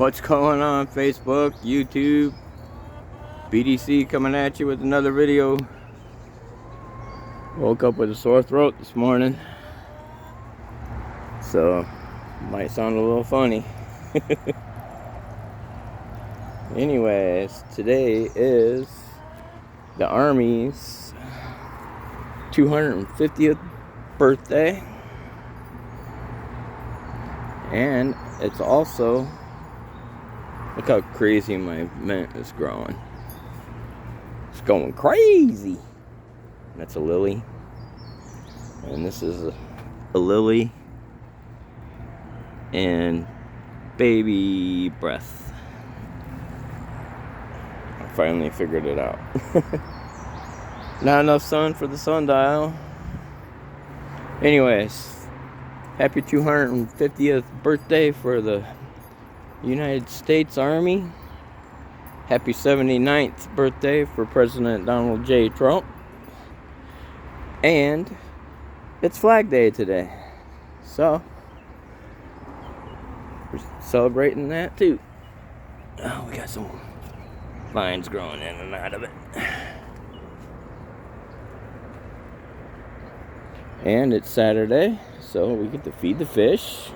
What's going on, Facebook, YouTube? BDC coming at you with another video. Woke up with a sore throat this morning, so might sound a little funny. Anyways, today is the Army's 250th birthday, and it's also, look how crazy my mint is growing. It's going crazy. That's a lily, and this is a lily and baby breath. I finally figured it out. Not enough sun for the sundial. Anyways, happy 250th birthday for the United States Army. Happy 79th birthday for President Donald J. Trump. And it's Flag Day today, so we're celebrating that too. Oh, we got some vines growing in and out of it. And it's Saturday, so we get to feed the fish.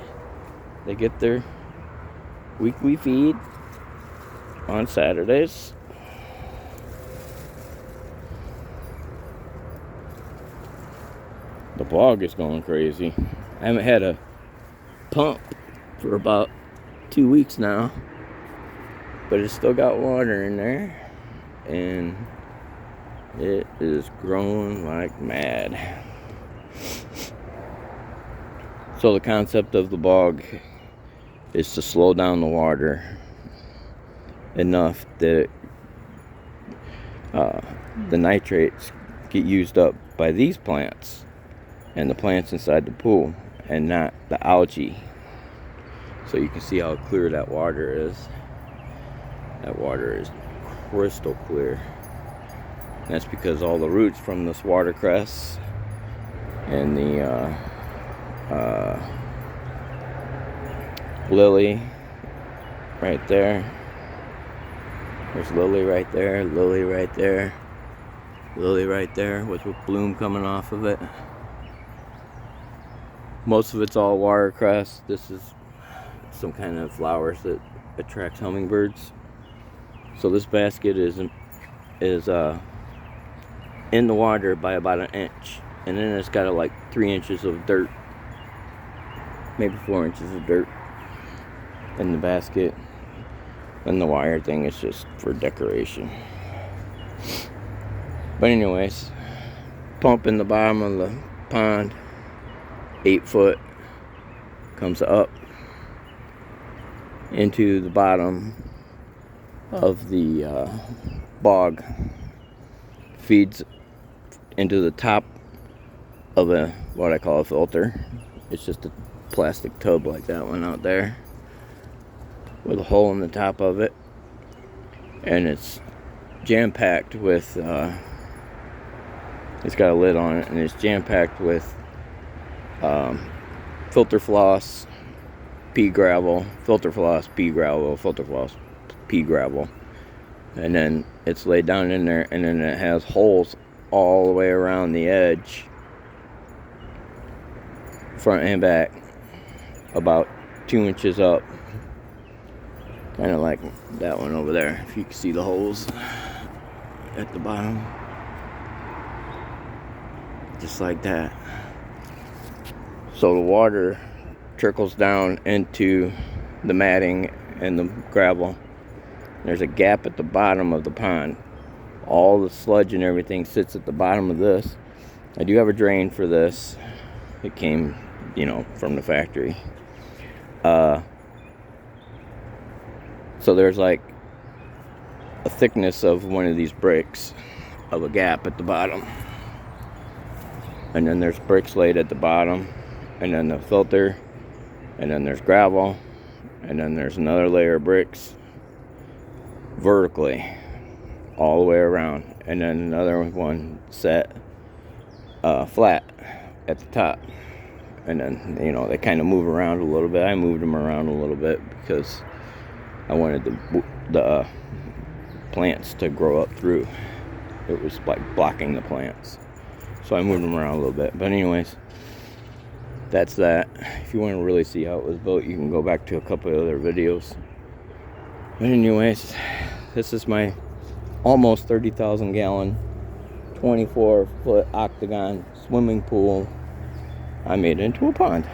They get their weekly feed on Saturdays. The bog is going crazy. I haven't had a pump for about 2 weeks now, but it's still got water in there, and it is growing like mad. So the concept of the bog is to slow down the water enough that the nitrates get used up by these plants and the plants inside the pool, and not the algae. So you can see how clear that water is. That water is crystal clear. And that's because all the roots from this watercress and the lily right there. There's lily right there, lily right there, lily right there with bloom coming off of it. Most of it's all watercress. This is some kind of flowers that attracts hummingbirds. So this basket is in the water by about an inch, and then it's got like 3 inches of dirt, maybe 4 inches of dirt in the basket, and the wire thing is just for decoration. But anyways, pump in the bottom of the pond, 8 foot, comes up into the bottom of the bog, feeds into the top of what I call a filter. It's just a plastic tub like that one out there with a hole in the top of it, and it's jam-packed with it's got a lid on it, and it's jam-packed with filter floss, pea gravel, filter floss, pea gravel, filter floss, pea gravel, and then it's laid down in there, and then it has holes all the way around the edge, front and back, about 2 inches up, kind of like that one over there, if you can see the holes at the bottom, just like that. So the water trickles down into the matting and the gravel. There's a gap at the bottom of the pond. All the sludge and everything sits at the bottom of this. I do have a drain for this. It came, from the factory. So there's like a thickness of one of these bricks of a gap at the bottom. And then there's bricks laid at the bottom, and then the filter, and then there's gravel, and then there's another layer of bricks vertically all the way around, and then another one set flat at the top. And then, they kind of move around a little bit. I moved them around a little bit because I wanted the plants to grow up through. It was like blocking the plants. So I moved them around a little bit. But anyways, that's that. If you want to really see how it was built, you can go back to a couple of other videos. But anyways, this is my almost 30,000 gallon, 24-foot octagon swimming pool. I made it into a pond.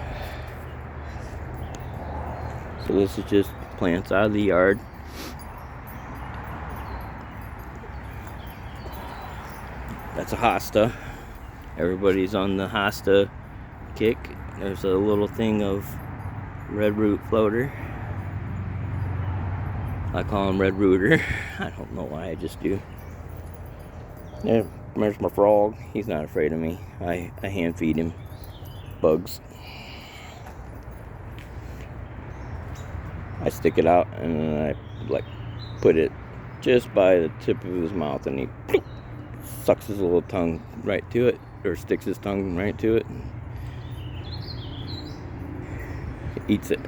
So this is just plants out of the yard. That's a hosta. Everybody's on the hosta kick. There's a little thing of red root floater. I call him red rooter. I don't know why, I just do. Yeah, there's my frog. He's not afraid of me. I hand feed him bugs. I stick it out and then I like put it just by the tip of his mouth, and he sucks his little tongue right to it, or sticks his tongue right to it. He eats it.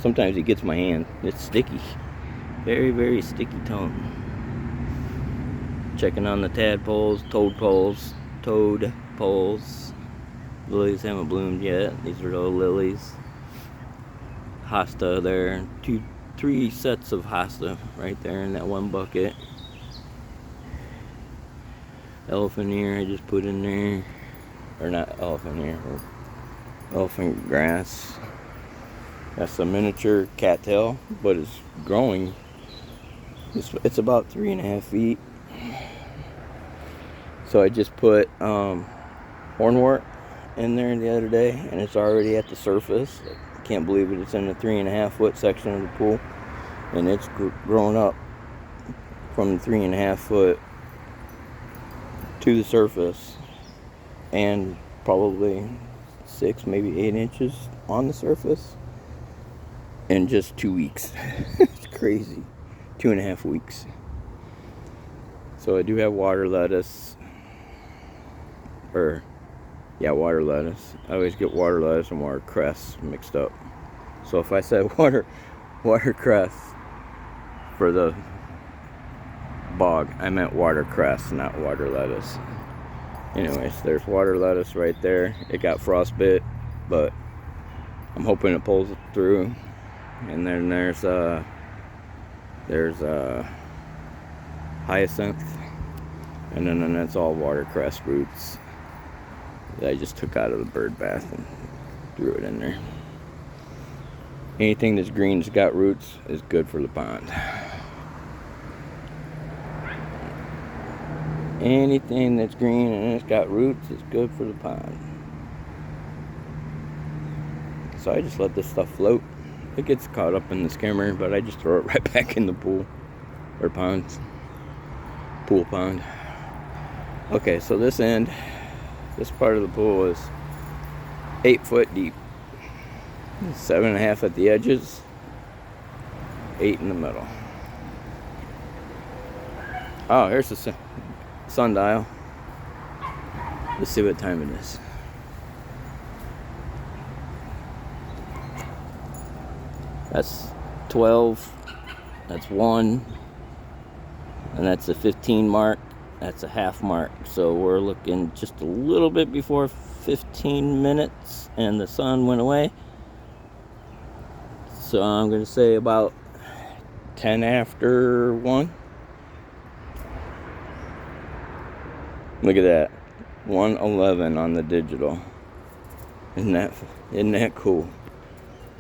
Sometimes he gets my hand. It's sticky. Very, very sticky tongue. Checking on the tadpoles, toad poles. Lilies haven't bloomed yet. These are all lilies. Hosta there. 3 sets of hosta right there in that one bucket. Elephant ear I just put in there. Or not elephant ear. Elephant grass. That's a miniature cattail, but it's growing. It's about 3.5 feet. So I just put hornwort in there the other day, and it's already at the surface. I can't believe it. It's in the 3.5 foot section of the pool, and it's grown up from the 3.5 foot to the surface, and probably 6, maybe 8 inches on the surface in just 2 weeks. It's crazy. 2.5 weeks. So I do have water lettuce. Water lettuce. I always get water lettuce and watercress mixed up. So if I said watercress for the bog, I meant watercress, not water lettuce. Anyways, there's water lettuce right there. It got frostbit, but I'm hoping it pulls it through. And then there's hyacinth, and then that's all watercress roots that I just took out of the bird bath and threw it in there. Anything that's green that's got roots is good for the pond. Anything that's green and it's got roots is good for the pond. So I just let this stuff float. It gets caught up in the skimmer, but I just throw it right back in the pool or ponds. Pool pond. Okay, so this part of the pool is 8 foot deep. 7.5 at the edges, 8 in the middle. Oh, here's the sundial. Let's see what time it is. That's 12. That's 1. And that's a 15 mark. That's a half mark. So we're looking just a little bit before 15 minutes, and the sun went away. So I'm going to say about 10 after 1. Look at that. 1:11 on the digital. Isn't that cool?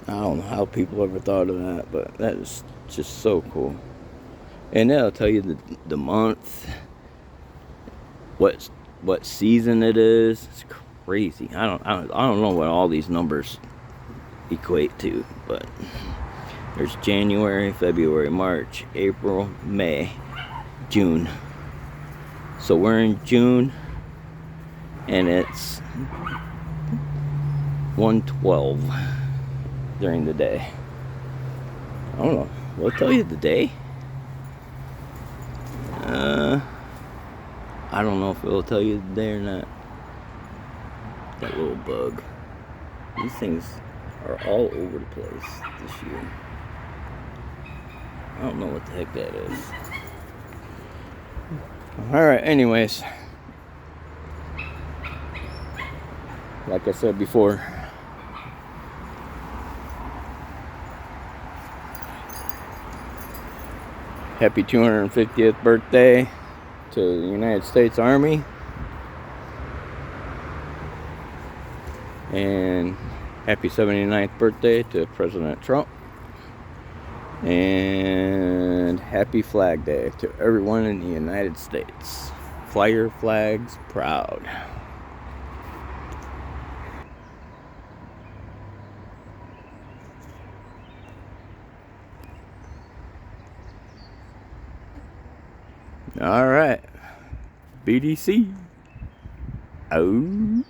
I don't know how people ever thought of that, but that is just so cool. And that'll tell you the month, what season it is. It's crazy. I don't know what all these numbers equate to, but there's January, February, March, April, May, June. So we're in June, and it's 1:12 during the day. I don't know. Will it tell you the day? I don't know if it'll tell you the day or not. That little bug. These things are all over the place this year. I don't know what the heck that is. Alright, anyways. Like I said before, happy 250th birthday to the United States Army. And happy 79th birthday to President Trump. And happy Flag Day to everyone in the United States. Fly your flags proud. All right. BDC. Oh.